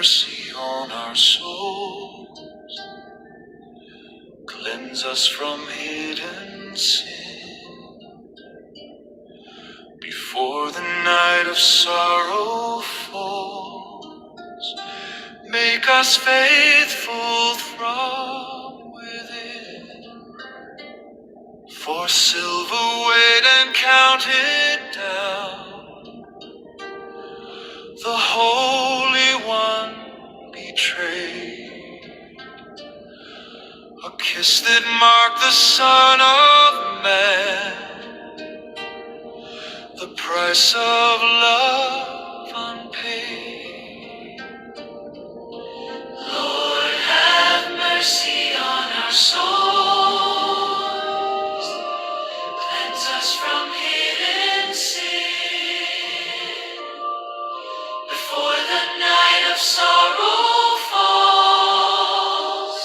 mercy on our souls. Cleanse us from hidden sin. Before the night of sorrow falls, make us faithful from within. For silver weighed and counted down, the Holy One betrayed. A kiss that marked the Son of Man, the price of love unpaid. Lord, have mercy on our souls. Cleanse us from hidden sin. Before the night of sorrow falls,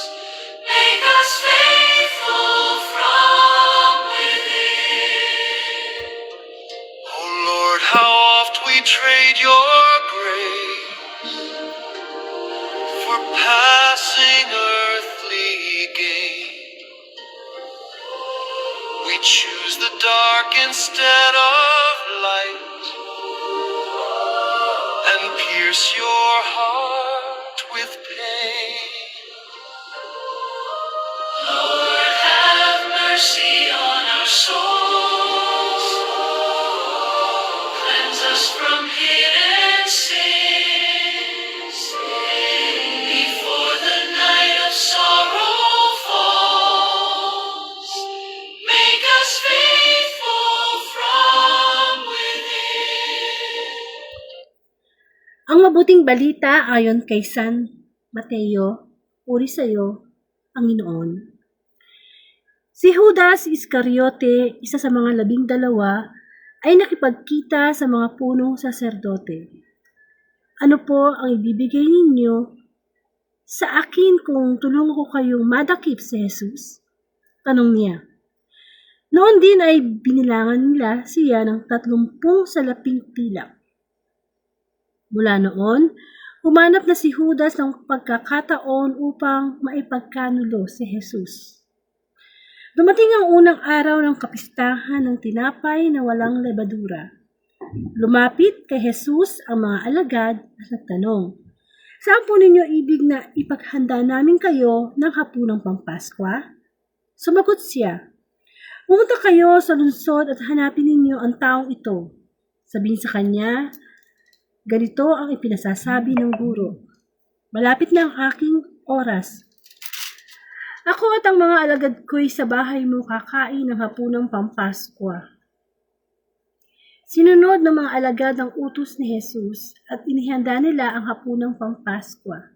make us faithful from within. Oh Lord, how oft we trade your grace for passing earthly gain. We choose the dark instead of light, and pierce your heart with pain. Lord, have mercy on our souls. Cleanse us from hidden sins. Before the night of sorrow falls, make us faithful from within. Ang mabuting balita ayon kay San Mateo. Puri sa iyo, Panginoon. Si Judas Iscariote, isa sa mga 12, ay nakipagkita sa mga punong saserdote. Ano po ang ibibigay ninyo sa akin kung tulungan ko kayong madakip si Jesus? Tanong niya. Noon din ay binilangan nila siya ng 30 salaping pilak. Mula noon, humanap na si Judas ng pagkakataon upang maipagkanulo si Jesus. Dumating ang unang araw ng kapistahan ng tinapay na walang lebadura. Lumapit kay Jesus ang mga alagad at nagtanong, "Saan po ninyo ibig na ipaghanda namin kayo ng hapunang Pampaskwa?" Sumagot siya, "Pumunta kayo sa lungsod at hanapin ninyo ang taong ito. Sabihin sa kanya, ganito ang ipinasasabi ng guro. Malapit na ang aking oras. Ako at ang mga alagad ko'y sa bahay mo kakain ng hapunang Pampaskwa." Sinunod ng mga alagad ang utos ni Jesus at inihanda nila ang hapunang Pampaskwa.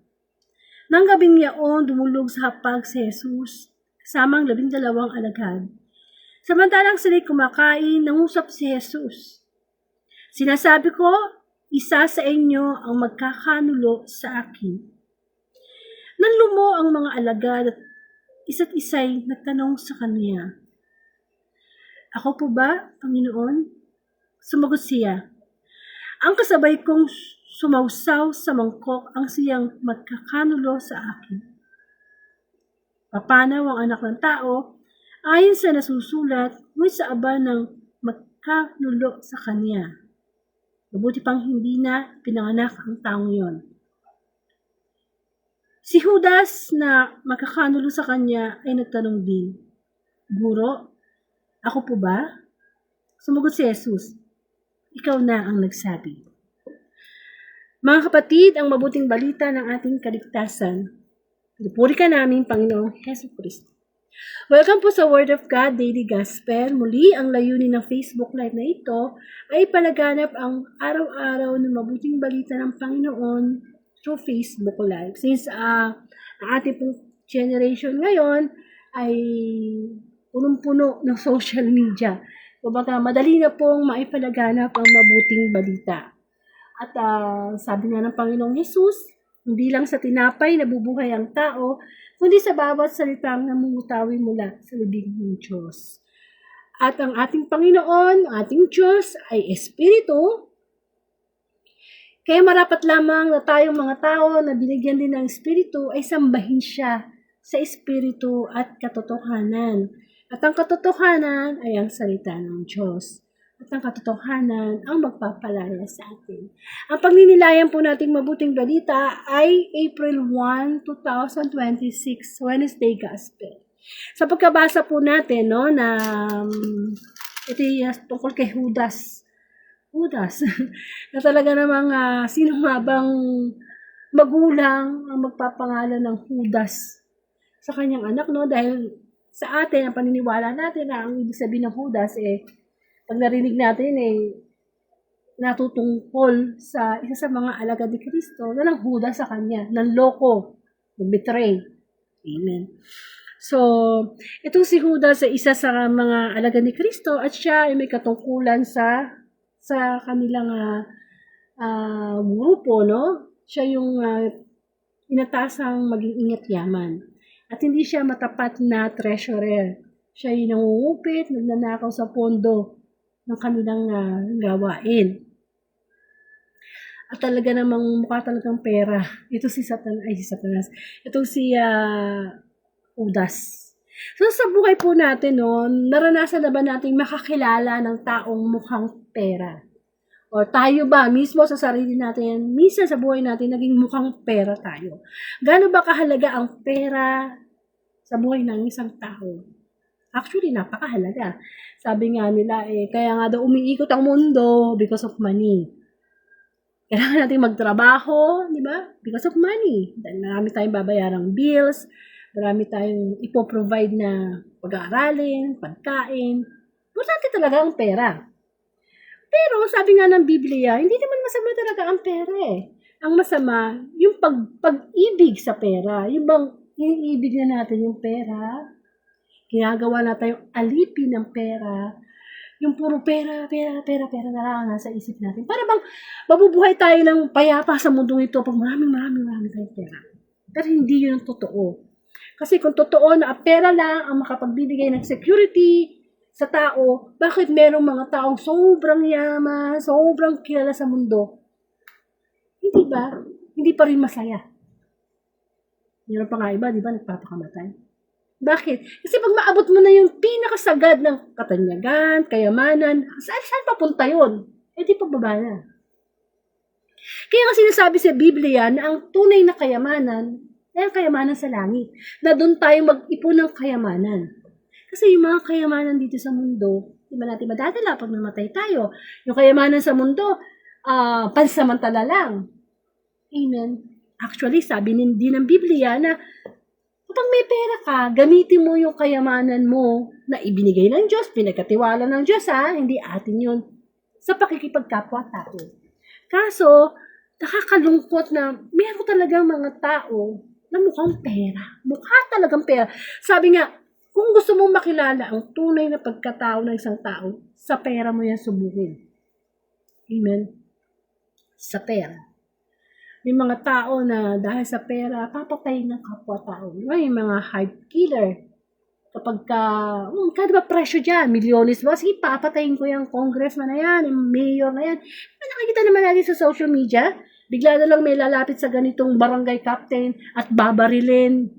Nang gabing yaon, dumulog sa hapag si Jesus kasamang 12 alagad. Samantalang sila'y kumakain, nangusap si Jesus, "Sinasabi ko, isa sa inyo ang magkakanulo sa akin." Nanlumo ang mga alagad at isa't isa'y nagtanong sa kanya, "Ako po ba, Panginoon?" Sumagot siya, "Ang kasabay kong sumawsaw sa mangkok ang siyang magkakanulo sa akin. Papanaw ang anak ng tao ayon sa nasusulat, ngunit sa aba ng magkanulo sa kanya. Mabuti pang hindi na pinanganak ang taong yon." Si Judas na magkakanulo sa kanya ay nagtanong din, "Guro, ako po ba?" Sumagot si Jesus, "Ikaw na ang nagsabi." Mga kapatid, ang mabuting balita ng ating kaligtasan. Pinupuri ka namin, Panginoong Hesus Kristo. Welcome po sa Word of God Daily Gospel. Muli, ang layunin ng Facebook Live na ito ay palaganap ang araw-araw ng mabuting balita ng Panginoon through Facebook Live. Since ang ating pong generation ngayon ay punong-puno ng social media. Kumbaga, madali na pong maipalaganap ang mabuting balita. At sabi nga ng Panginoong Hesus, hindi lang sa tinapay nabubuhay ang tao, kundi sa bawat salitang namumutawi mula sa bibig ng Diyos. At ang ating Panginoon, ating Diyos ay Espiritu. Kaya marapat lamang na tayong mga tao na binigyan din ng Espiritu ay sambahin siya sa Espiritu at katotohanan. At ang katotohanan ay ang salita ng Diyos. At ang katotohanan ang magpapalaya sa atin. Ang pagninilayan po nating mabuting balita ay April 1, 2026, Wednesday Gospel. Sa pagkabasa po natin, no, na ito yung tungkol kay Judas, na talaga namang sino nga bang magulang ang magpapangalan ng Judas sa kanyang anak, no? Dahil sa atin, ang paniniwala natin na ang ibig sabihin ng Judas, pag narinig natin, natutungkol sa isa sa mga alagad ni Kristo na ng Judas sa kanya, ng loko, ng betray. Amen. So, itong si Judas ay isa sa mga alagad ni Kristo at siya ay may katungkulan sa kanilang grupo, no? Siya yung inatasang maging ingat yaman. At hindi siya matapat na treasurer. Siya yung nangungupit, nagnanakaw sa pondo ng kanilang gawain. At talaga namang mukha talagang pera. Ito si Satanas. Ito si Judas. So sa buhay po natin, no, naranasan na ba nating makakilala ng taong mukhang pera? O tayo ba mismo sa sarili natin, minsan sa buhay natin, naging mukhang pera tayo? Gaano ba kahalaga ang pera sa buhay ng isang tao? Actually, napakahalaga. Sabi nga nila, kaya nga daw umiikot ang mundo because of money. Kailangan natin magtrabaho, di ba? Because of money. Dahil marami tayong babayarang bills, marami tayong ipoprovide na pag-aaralin, pagkain. Importante talaga ang pera. Pero sabi nga ng Biblia, hindi naman masama talaga ang pera Ang masama, yung pag-ibig sa pera. Yung bang iniibig na natin yung pera, ginagawa natin yung alipin ng pera, yung puro pera na lang nasa isip natin. Para bang mabubuhay tayo ng payapa sa mundong ito pag maraming tayong pera. Pero hindi yun ang totoo. Kasi kung totoo na pera lang ang makapagbibigay ng security sa tao, bakit merong mga taong sobrang yaman, sobrang kilala sa mundo? Hindi ba? Hindi pa rin masaya. Meron pa nga iba, di ba, nagpapakamatay. Bakit? Kasi pag maabot mo na yung pinakasagad ng katanyagan, kayamanan, saan papunta yun? Di pababa na. Kaya nga sinasabi sa Biblia na ang tunay na kayamanan ay ang kayamanan sa langit. Na doon tayo mag-ipon ng kayamanan. Kasi yung mga kayamanan dito sa mundo, di ba natin madadala pag namatay tayo? Yung kayamanan sa mundo, pansamantala lang. Amen. Actually, sabi din ng Biblia na kapag may pera ka, gamitin mo yung kayamanan mo na ibinigay ng Diyos, pinagkatiwala ng Diyos, hindi atin yun, sa pakikipagkapwa-tao. Kaso, nakakalungkot na meron talagang mga tao na mukhang pera. Mukha talagang pera. Sabi nga, kung gusto mong makilala ang tunay na pagkatao ng isang tao, sa pera mo yan subukin. Amen? Sa pera. May mga tao na dahil sa pera, papatayin ng kapwa-tao. May mga hype killer. Kapag di ba presyo dyan? Milyones ba? Sige, papatayin ko yung congressman na yan, yung mayor na yan. Nakikita naman natin sa social media, bigla na lang may lalapit sa ganitong barangay captain at babarilin.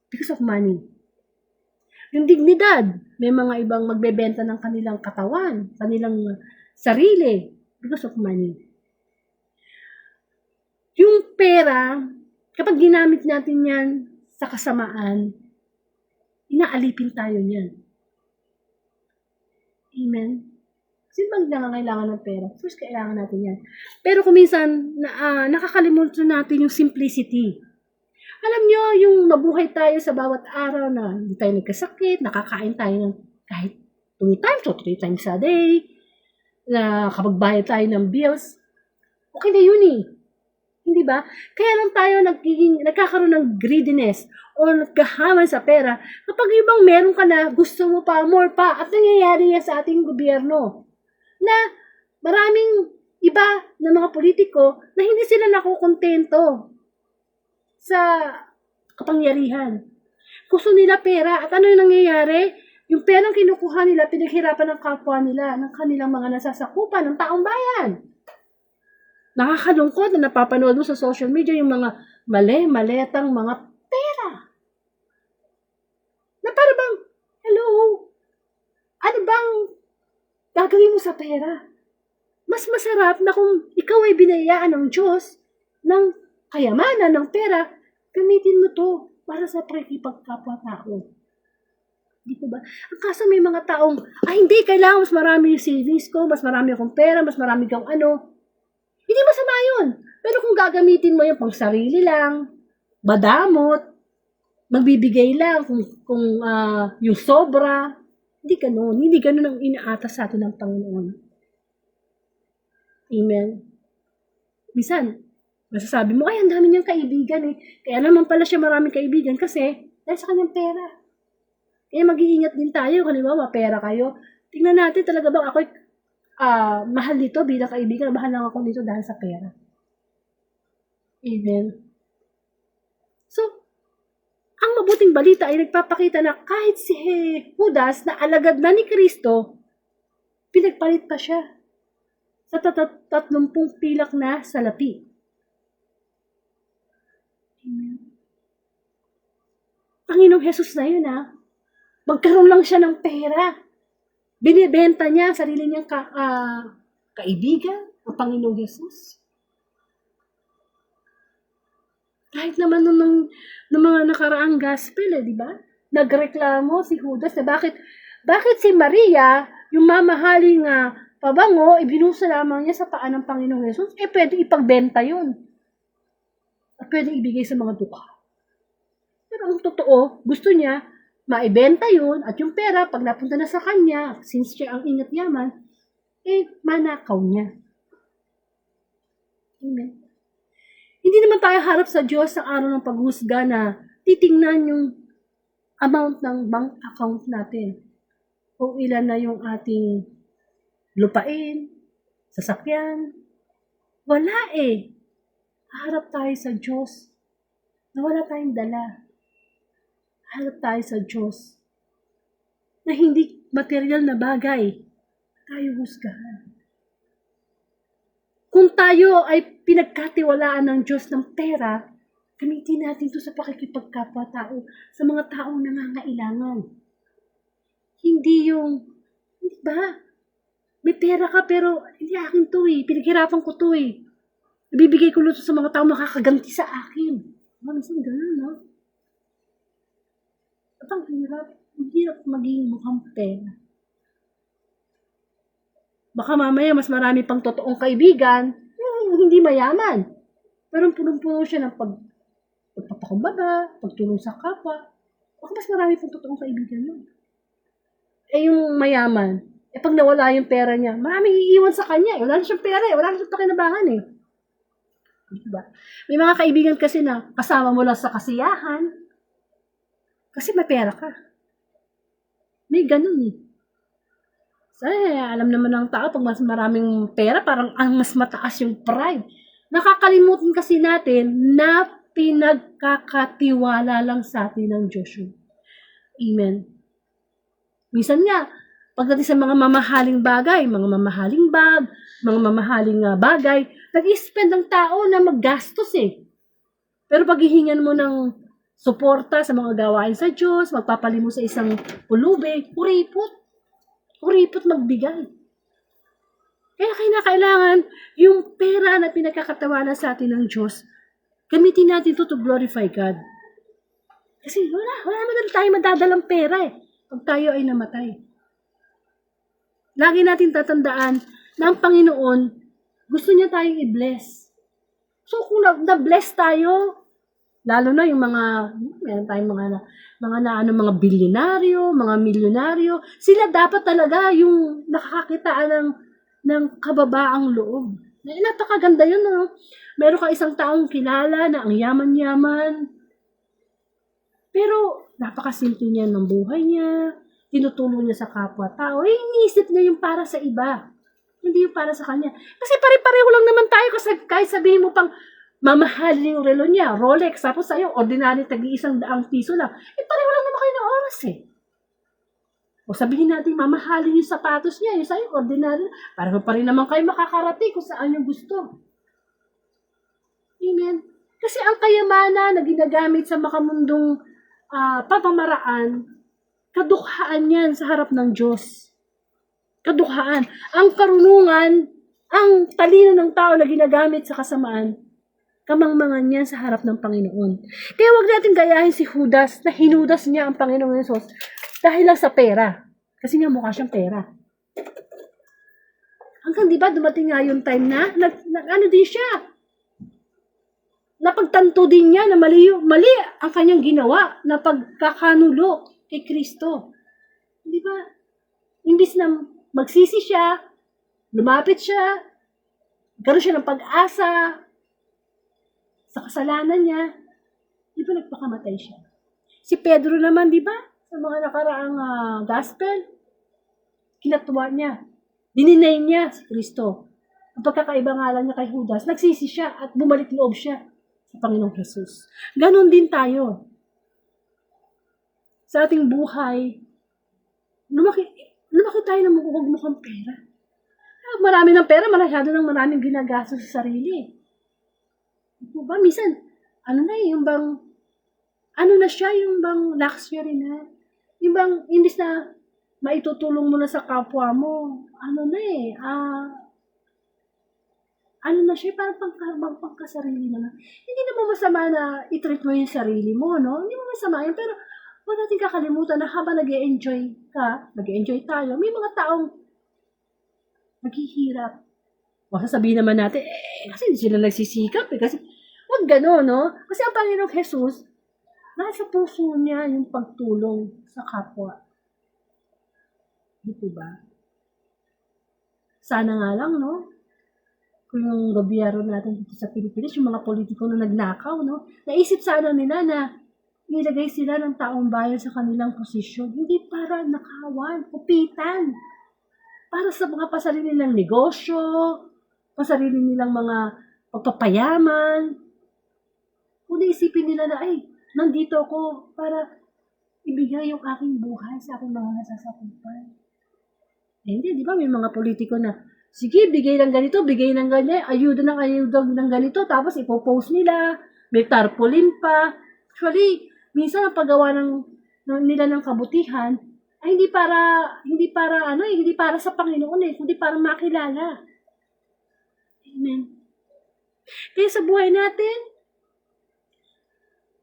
Because of money. Yung dignidad, may mga ibang magbebenta ng kanilang katawan, kanilang sarili, because of money. Yung pera, kapag ginamit natin yan sa kasamaan, inaalipin tayo niyan. Amen? Sino bang nangangailangan ng pera? First, kailangan natin yan. Pero kung minsan, nakakalimutan natin yung simplicity. Alam nyo, yung mabuhay tayo sa bawat araw na hindi tayo nagkasakit, nakakain tayo ng kahit 2 times o 3 times a day, na kapag bayad tayo ng bills, okay na yun Hindi ba? Kaya lang tayo nagkakaroon ng greediness o nagkahaman sa pera kapag ibang meron ka na, gusto mo pa, more pa, at nangyayari yan sa ating gobyerno. Na maraming iba na mga politiko na hindi sila nakukontento sa kapangyarihan. Gusto nila pera. At ano yung nangyayari? Yung perang kinukuha nila, pinaghirapan ng kapwa nila, ng kanilang mga nasasakupan, ng taong bayan. Nakakalungkot na napapanood mo sa social media yung mga maletang mga pera. Na para bang, hello, ano bang gagawin mo sa pera? Mas masarap na kung ikaw ay binayaan ng Diyos ng kayamanan, ng pera, gamitin mo to para sa pakikipagkapwa-tao. Di ko ba? Ang kaso may mga taong, hindi, kailangan mas marami yung savings ko, mas marami akong pera, mas marami kang ano. Hindi masama yun. Pero kung gagamitin mo yung pang sarili lang, badamot, magbibigay lang kung yung sobra, hindi ganun ang inaatas sa atin ng Panginoon. Amen. Minsan, masasabi mo, ay, ang dami niyang kaibigan eh. Kaya naman pala siya maraming kaibigan kasi dahil sa kanyang pera. Kaya mag-iingat din tayo. Halimbawa, pera kayo. Tingnan natin talaga bang ako'y mahal dito bilang kaibigan. Mahal lang ako dito dahil sa pera. Amen. So, ang mabuting balita ay nagpapakita na kahit si Judas na alagad na ni Kristo, pinagpalit pa siya sa 30 pilak na salapi. Amen. Panginoong Jesus na yun magkaroon lang siya ng pera. Binibenta niya ang sarili niyang kaibigan, ang Panginoong Jesus. Kahit naman nung mga nakaraang gospel, di ba? Nagreklamo si Judas na bakit si Maria, yung mamahaling pabango, ibinusa lamang niya sa paa ng Panginoong Jesus, pwede ipagbenta yun. At pwede ibigay sa mga dukha. Pero ang totoo, gusto niya, maibenta yun, at yung pera, pag napunta na sa kanya, since siya ang ingat yaman, manakaw niya. Amen. Hindi naman tayo harap sa Diyos sa araw ng paghusga na titingnan yung amount ng bank account natin. Kung ilan na yung ating lupain, sasakyan. Wala Harap tayo sa Diyos na wala tayong dala. Harap tayo sa Diyos na hindi material na bagay tayo husgahan. Kung tayo ay pinagkatiwalaan ng Diyos ng pera, gamitin natin ito sa pakikipagkapwa-tao sa mga taong nangangailangan. Hindi di ba? May pera ka pero hindi akin to pinaghirapan ko to ibibigay ko luto sa mga taong makakaganti sa akin. Minsan ganun, At ang hirap maging mukhang pera. Baka mamaya mas marami pang totoong kaibigan, hindi mayaman. Pero punong-puno siya ng pagpapakumbaga, pagtulong sa kapwa. Baka mas marami pang totoong kaibigan yun. Yung mayaman, pag nawala yung pera niya, maraming iiwan sa kanya. Wala na siyang pera wala na siyang pakinabangan Diba? May mga kaibigan kasi na kasama mo lang sa kasiyahan, kasi may pera ka. May ganun alam naman ng tao, pag mas maraming pera, parang ang mas mataas yung pride. Nakakalimutan kasi natin na pinagkakatiwala lang sa atin ng Diyos. Amen. Minsan nga, pagdating sa mga mamahaling bagay, mga mamahaling bag, mga mamahaling bagay, nag-i-spend ang tao na maggastos Pero pag hihingan mo ng suporta sa mga gawain sa Diyos, magpapalimos sa isang pulube, kuripot magbigay. Kaya kailangan yung pera na pinagkakatawanan sa atin ng Diyos, gamitin natin ito to glorify God. Kasi wala naman tayo madadalang pera pag tayo ay namatay. Lagi natin tatandaan na ang Panginoon, gusto niya tayong i-bless. So kung na-bless tayo, lalo na yung meron tayong mga bilyonaryo, mga milyonaryo, sila dapat talaga yung nakakakitaan ng kababaang loob. Napakaganda yun, Meron ka isang taong kilala na ang yaman-yaman, pero napakasimple niya ng buhay niya, tinutulong niya sa kapwa-tao, iniisip niya yung para sa iba, hindi yung para sa kanya. Kasi pare-pareho lang naman tayo, kasi kahit sabihin mo pang, mamahal yung relo niya, Rolex, tapos sa'yo, ordinary, tag-100 piso lang. Pareho lang naman kayo ng oras O sabihin natin, mamahalin yung sapatos niya, yung sa'yo, ordinary, pareho pa rin naman kayo makakarating kung saan yung gusto. Amen? Kasi ang kayamanan na ginagamit sa makamundong pamamaraan, kadukhaan yan sa harap ng Diyos. Kadukhaan. Ang karunungan, ang talino ng tao na ginagamit sa kasamaan, kamangmangan niya sa harap ng Panginoon. Kaya wag natin gayahin si Judas na hinudas niya ang Panginoong Yesus dahil lang sa pera. Kasi nga mukha siyang pera. Hanggang di ba dumating nga yung time na ano din siya. Napagtanto din niya na mali ang kanyang ginawa na pagkakanulo kay Kristo. Di ba? Imbis na magsisi siya, lumapit siya, gano'n siya ng pag-asa sa kasalanan niya, di ba nagpakamatay siya? Si Pedro naman, di ba? Sa mga nakaraang gospel, kinatuwa niya. Dininay niya si Kristo. Ang pagkakaiba nga lang niya kay Judas, nagsisi siya at bumalik loob siya sa Panginoong Jesus. Ganon din tayo. Sa ating buhay, lumaki tayo ng mukhang pera. Marami ng pera, maraming ginagastos sa sarili. Ito ba? Minsan, yung bang luxury na, yung bang, imbis na maitutulong mo na sa kapwa mo, parang pangkasarili naman. Hindi naman masama na i-treat mo yung sarili mo, no? Hindi naman masama yun, pero huwag natin kakalimutan na habang nag-e-enjoy tayo, may mga taong naghihirap. O sasabihin naman natin, kasi hindi sila nagsisikap, kasi huwag gano'n, no? Kasi ang Panginoong Jesus, nasa puso niya yung pagtulong sa kapwa. Dito ba? Sana nga lang, no? Kung yung gobyerno natin dito sa Pilipinas, yung mga politiko na nagnakaw, no? Naisip sana nila na nilagay sila ng taong bayan sa kanilang posisyon. Hindi para nakawan, kupitan. Para sa mga pasarili nilang negosyo, pasarili nilang mga pagpapayaman. Kung naisipin nila na, nandito ako para ibigay yung aking buhay sa aking mga nasasakupan. Hindi, di ba? May mga politiko na, sige, bigay ng ganito, bigay ng ganyan, ayuda ng ganito, tapos ipopost nila, may tarpaulin pa. Actually, minsan ang paggawa nila ng kabutihan, ay hindi para sa Panginoon kundi para makilala. Amen. Kaya sa buhay natin,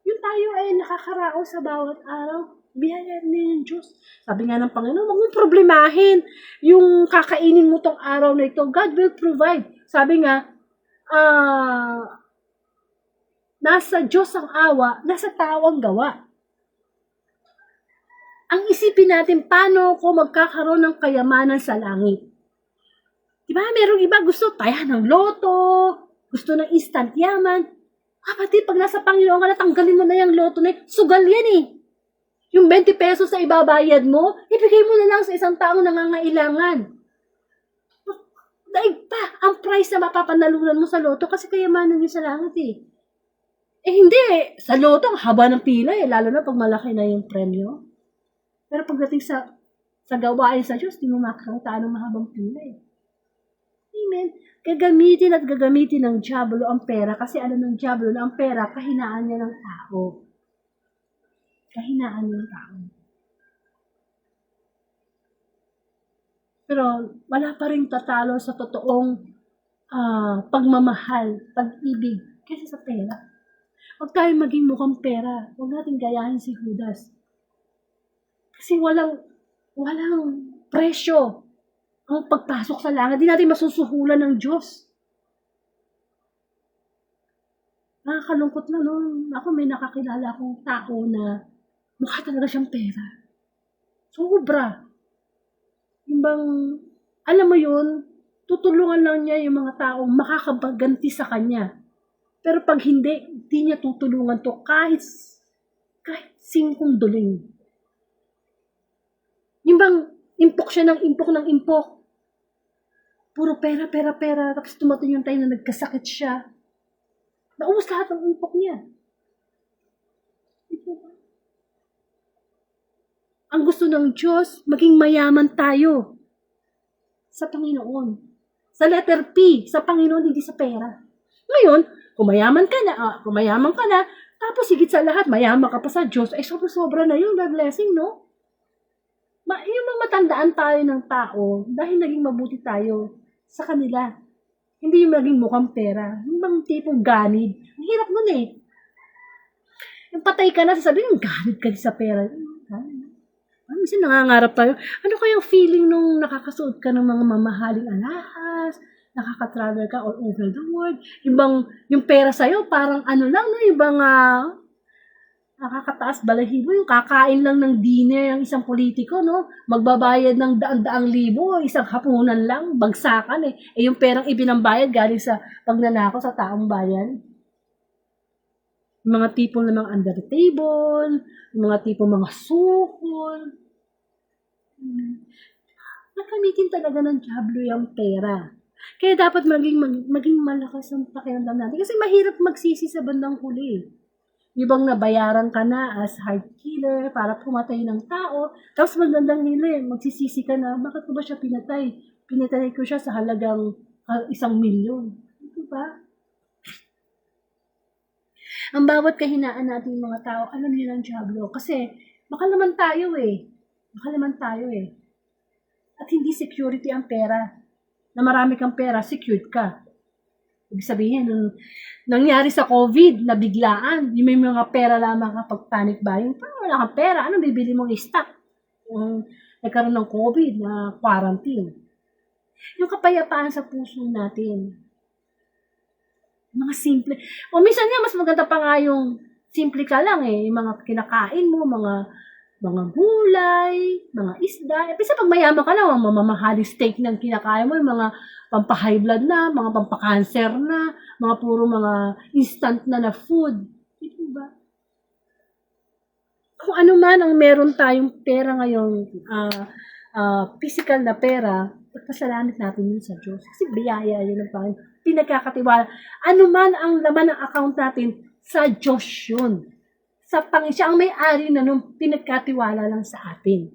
yung tayo ay nakakaraos sa bawat araw, biyaya din ng Diyos. Sabi nga ng Panginoon, huwag mong problemahin yung kakainin mo tong araw na ito. God will provide. Sabi nga, nasa Diyos ang awa, nasa tao ang gawa. Ang isipin natin, paano ko magkakaroon ng kayamanan sa langit? Diba, merong iba gusto tayahan ng loto, gusto ng instant yaman. Kapatid, pag nasa Panginoon ka na, tanggalin mo na yung loto na sugal yan eh. Yung 20 pesos na ibabayad mo, ibigay mo na lang sa isang taong nangangailangan. Daig pa, ang price na mapapanalunan mo sa loto kasi kayamanan niyo sa langit eh. Hindi. Sa loto, ang haba ng pila lalo na pag malaki na yung premyo. Pero pagdating sa gawain sa Diyos, di mo makakataan ng mahabang pila Amen. Gagamitin ng diablo ang pera kasi ng diablo na ang pera, kahinaan niya ng tao. Kahinaan ng tao. Pero wala pa rin tatalo sa totoong pagmamahal, pag-ibig, kasi sa pera. Huwag tayong maging mukhang pera. Huwag natin gayahin si Judas. Kasi walang presyo ang pagpasok sa langit. Hindi natin masusuhulan ng Diyos. Nakakalungkot na ako may nakakilala akong tao na mukha talaga siyang pera. Sobra. Yung bang, alam mo yun, tutulungan lang niya yung mga taong makakabaganti sa kanya. Pero pag hindi niya tutulungan to kahit 5 duling. Yung bang, impok siya ng impok. Puro pera. Tapos tumating yung time na nagkasakit siya. Naubos lahat ng impok niya. Ang gusto ng Diyos, maging mayaman tayo sa Panginoon. Sa letter P, sa Panginoon, hindi sa pera. Ngayon, kung mayaman ka na, tapos higit sa lahat, mayaman ka pa sa Diyos, ay sobra-sobra na yun, God blessing, no? Yung mga matandaan tayo ng tao, dahil naging mabuti tayo sa kanila. Hindi yung maging mukhang pera. Yung bang tipong ganid. Ang hirap nun eh. Yung patay ka na, sasabihin, ganid ka sa pera. Minsan nangangarap tayo. Ano kayang feeling nung nakakasuot ka ng mga mamahaling alahas, nakaka-travel ka all over the world, yung pera sa'yo, parang ano lang, no? Nakakataas balahibo, yung kakain lang ng dinner ang isang politiko, no? Magbabayad ng daan-daang libo, isang hapunan lang, bagsakan eh. Yung perang ibinambayad galing sa pagnanakaw sa taong bayan. Yung mga tipong namang under the table, yung mga tipong mga sukol. Nakamitin talaga ng diablo yung pera. Kaya dapat maging malakas ang pakiramdam natin. Kasi mahirap magsisi sa bandang huli. Yung bang nabayaran ka na as hard killer para pumatay ng tao, tapos magandang hili, magsisisi ka na, bakit ko ba siya pinatay? Pinatay ko siya sa halagang 1,000,000. Diba? Ang bawat kahinaan natin mga tao, alam niyo ng diablo. Kasi, baka naman tayo eh. At hindi security ang pera. Na marami kang pera, secured ka. Ibig sabihin, nangyari sa COVID, na biglaan, yung may mga pera lamang kapag panic buying, parang wala kang pera, anong bibili mong stock? Nagkaroon ng COVID na quarantine. Yung kapayapaan sa puso natin. Mga simple. O minsan nga, mas maganda pa nga yung simple ka lang eh. Yung mga kinakain mo, mga gulay, mga isda. Kasi pag mayaman ka na, mga mamahaling steak ng kinakain mo, yung mga pampahigh blood na, mga pampakancer na, mga puro mga instant na food. Diba ba? Kung ano man ang meron tayong pera ngayon, physical na pera, pagpasalamat natin yun sa Diyos. Kasi biyaya yun ang Panginoon. Pinagkakatiwala. Ano man ang laman ng account natin, sa Diyos yun. Siya ang may-ari na nung pinagkatiwala lang sa atin.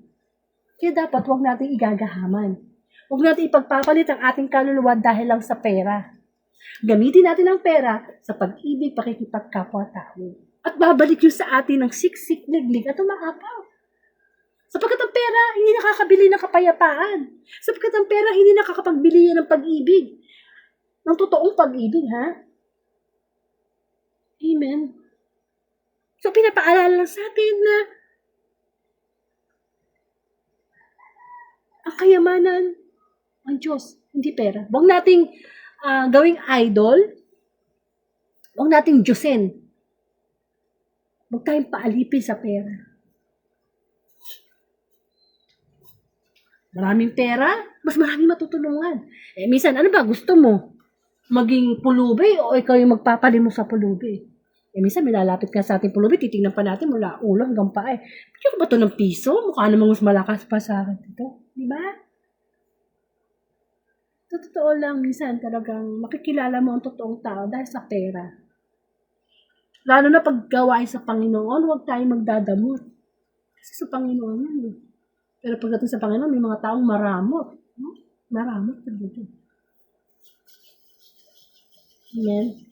Kaya dapat huwag natin igagahaman. Huwag natin ipagpapalit ang ating kaluluwa dahil lang sa pera. Gamitin natin ang pera sa pag-ibig, pakikipagkapwa-tao. At babalik yun sa atin ng siksik, liglig at umaapaw. Sapagkat ang pera, hindi nakakabili ng kapayapaan. Sapagkat ang pera, hindi nakakapagbili ng pag-ibig. Ng totoong pag-ibig, ha? Amen. So, pinapaalala lang sa atin na ang kayamanan, ang Diyos, hindi pera. Huwag nating gawing idol. Huwag nating Diyosin. Huwag tayong paalipin sa pera. Maraming pera, mas maraming matutulungan. Minsan, ano ba gusto mo? Maging pulubi o ikaw yung magpapalimos sa pulubi? Minsan, milalapit ka sa ating pulubi, titingnan pa natin mula ulo hanggang paa. Bigyan ko ba ito ng piso? Mukha namang mas malakas pa sa akin ito. Di ba? Totoo lang, minsan talagang makikilala mo ang totoong tao dahil sa pera. Lalo na pag gawain sa Panginoon, huwag tayong magdadamot. Kasi sa Panginoon yan eh. Pero pagdating sa Panginoon, may mga taong maramot. No? Maramot talaga. Amen.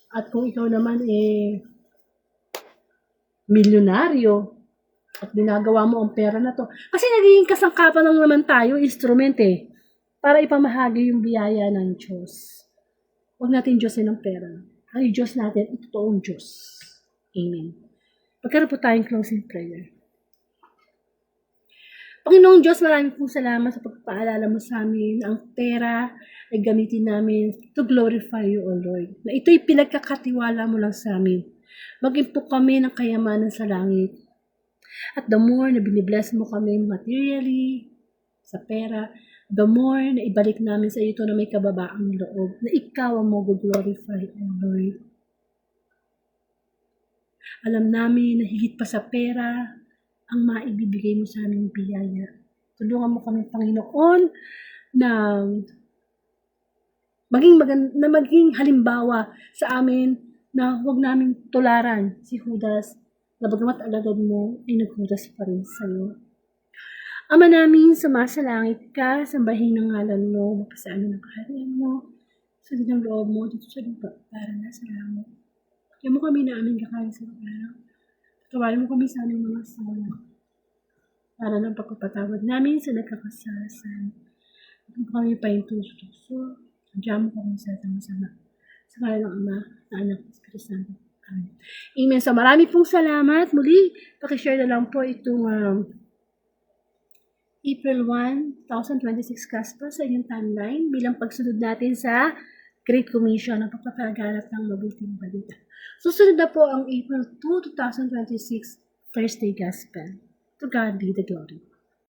At kung ikaw naman milyonaryo at ginagawa mo ang pera na to. Kasi nagiging kasangkapan lang naman tayo, instrument para ipamahagi yung biyaya ng Diyos. Huwag natin Diyosin ang pera. Ang Diyos natin, ang totoong Diyos. Amen. Pagkaroon po tayong closing prayer. Panginoong Diyos, maraming pong salamat sa pagpaalala mo sa amin. Ang pera ay gamitin namin to glorify you, O Lord. Na ito'y pinagkakatiwala mo lang sa amin. Maging po kami ng kayamanan sa langit. At the more na binibless mo kami materially, sa pera, the more na ibalik namin sa iyo ito na may kababaang loob, na ikaw ang mag-glorify, O Lord. Alam namin na higit pa sa pera, ang maibibigay mo sa aming biyaya. Tulungan mo kami, Panginoon, na maging halimbawa sa amin na huwag namin tularan si Judas na bagamat alagad mo ay naghudas pa rin sa iyo. Ama namin, sumasalangit ka, sambahin ang ngalan mo, mapasaan ng kaharian mo, sa ng loob mo dito sa lupa para nasa langit. Kaya mo kami na aming kakain sa araw. Tawarin mo kami sa aming mga sala para ng pagpapatawad namin sa nagkakasasan. Kung kami pahintuso, diyan mo kami sa tama-sama. Sa kaya ng Ama, na Anak, at Espiritu Santo. Amen. Amen. So marami pong salamat. Muli, pakishare na lang po itong April 1, 2026 Gospel sa inyong timeline bilang pagsunod natin sa Great Commission ng pagpapaganap ng mabuting balita. Susunod na po ang April 2, 2026 Thursday Gospel. To God be the glory.